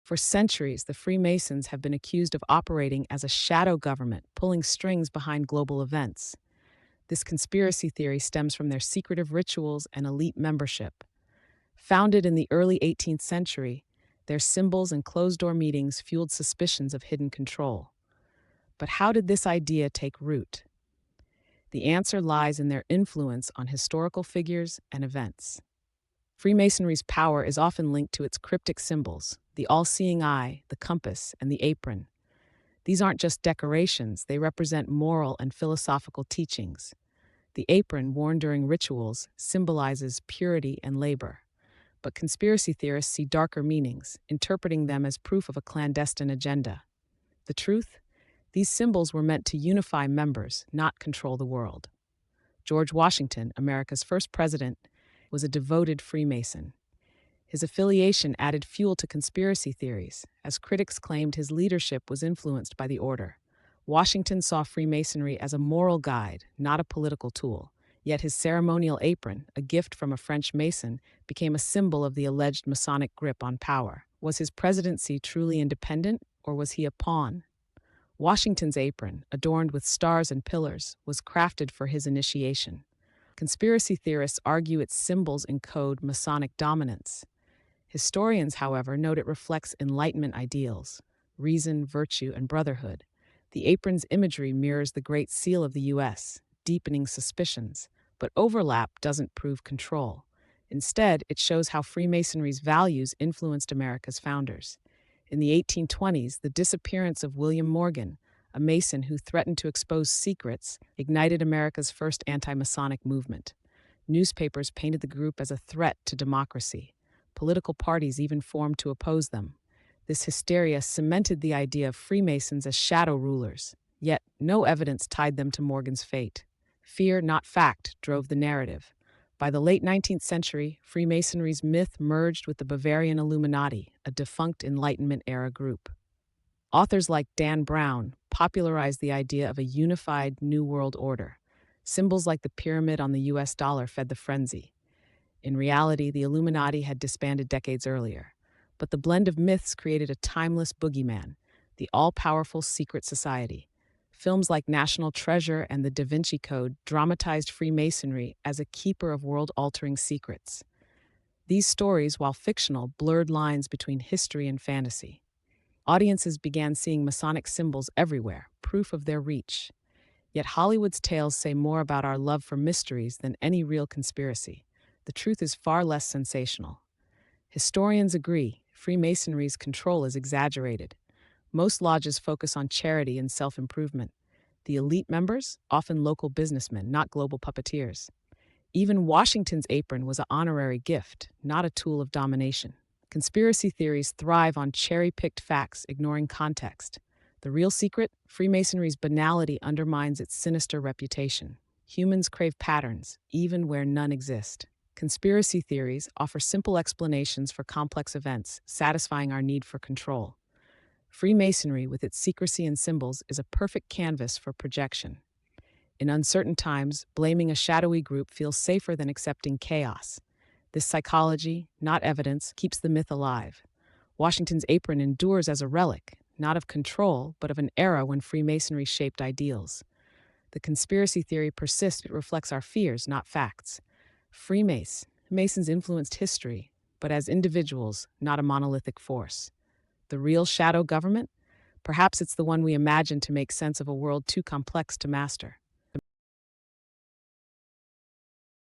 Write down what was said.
For centuries, the Freemasons have been accused of operating as a shadow government, pulling strings behind global events. This conspiracy theory stems from their secretive rituals and elite membership. Founded in the early 18th century, their symbols and closed-door meetings fueled suspicions of hidden control. But how did this idea take root? The answer lies in their influence on historical figures and events. Freemasonry's power is often linked to its cryptic symbols, the all-seeing eye, the compass, and the apron. These aren't just decorations, they represent moral and philosophical teachings. The apron, worn during rituals, symbolizes purity and labor. But conspiracy theorists see darker meanings, interpreting them as proof of a clandestine agenda. The truth? These symbols were meant to unify members, not control the world. George Washington, America's first president, was a devoted Freemason. His affiliation added fuel to conspiracy theories, as critics claimed his leadership was influenced by the order. Washington saw Freemasonry as a moral guide, not a political tool. Yet his ceremonial apron, a gift from a French Mason, became a symbol of the alleged Masonic grip on power. Was his presidency truly independent, or was he a pawn? Washington's apron, adorned with stars and pillars, was crafted for his initiation. Conspiracy theorists argue its symbols encode Masonic dominance. Historians, however, note it reflects Enlightenment ideals, reason, virtue, and brotherhood. The apron's imagery mirrors the Great Seal of the U.S., deepening suspicions, but overlap doesn't prove control. Instead, it shows how Freemasonry's values influenced America's founders. In the 1820s, the disappearance of William Morgan, a Mason who threatened to expose secrets, ignited America's first anti-Masonic movement. Newspapers painted the group as a threat to democracy. Political parties even formed to oppose them. This hysteria cemented the idea of Freemasons as shadow rulers, yet no evidence tied them to Morgan's fate. Fear, not fact, drove the narrative. By the late 19th century, Freemasonry's myth merged with the Bavarian Illuminati, a defunct Enlightenment-era group. Authors like Dan Brown popularized the idea of a unified New World Order. Symbols like the pyramid on the US dollar fed the frenzy. In reality, the Illuminati had disbanded decades earlier, but the blend of myths created a timeless boogeyman, the all-powerful secret society. Films like National Treasure and The Da Vinci Code dramatized Freemasonry as a keeper of world-altering secrets. These stories, while fictional, blurred lines between history and fantasy. Audiences began seeing Masonic symbols everywhere, proof of their reach. Yet Hollywood's tales say more about our love for mysteries than any real conspiracy. The truth is far less sensational. Historians agree, Freemasonry's control is exaggerated. Most lodges focus on charity and self-improvement. The elite members, often local businessmen, not global puppeteers. Even Washington's apron was an honorary gift, not a tool of domination. Conspiracy theories thrive on cherry-picked facts, ignoring context. The real secret? Freemasonry's banality undermines its sinister reputation. Humans crave patterns, even where none exist. Conspiracy theories offer simple explanations for complex events, satisfying our need for control. Freemasonry, with its secrecy and symbols, is a perfect canvas for projection. In uncertain times, blaming a shadowy group feels safer than accepting chaos. This psychology, not evidence, keeps the myth alive. Washington's apron endures as a relic, not of control, but of an era when Freemasonry shaped ideals. The conspiracy theory persists, it reflects our fears, not facts. Masons influenced history, but as individuals, not a monolithic force. The real shadow government? Perhaps it's the one we imagine to make sense of a world too complex to master.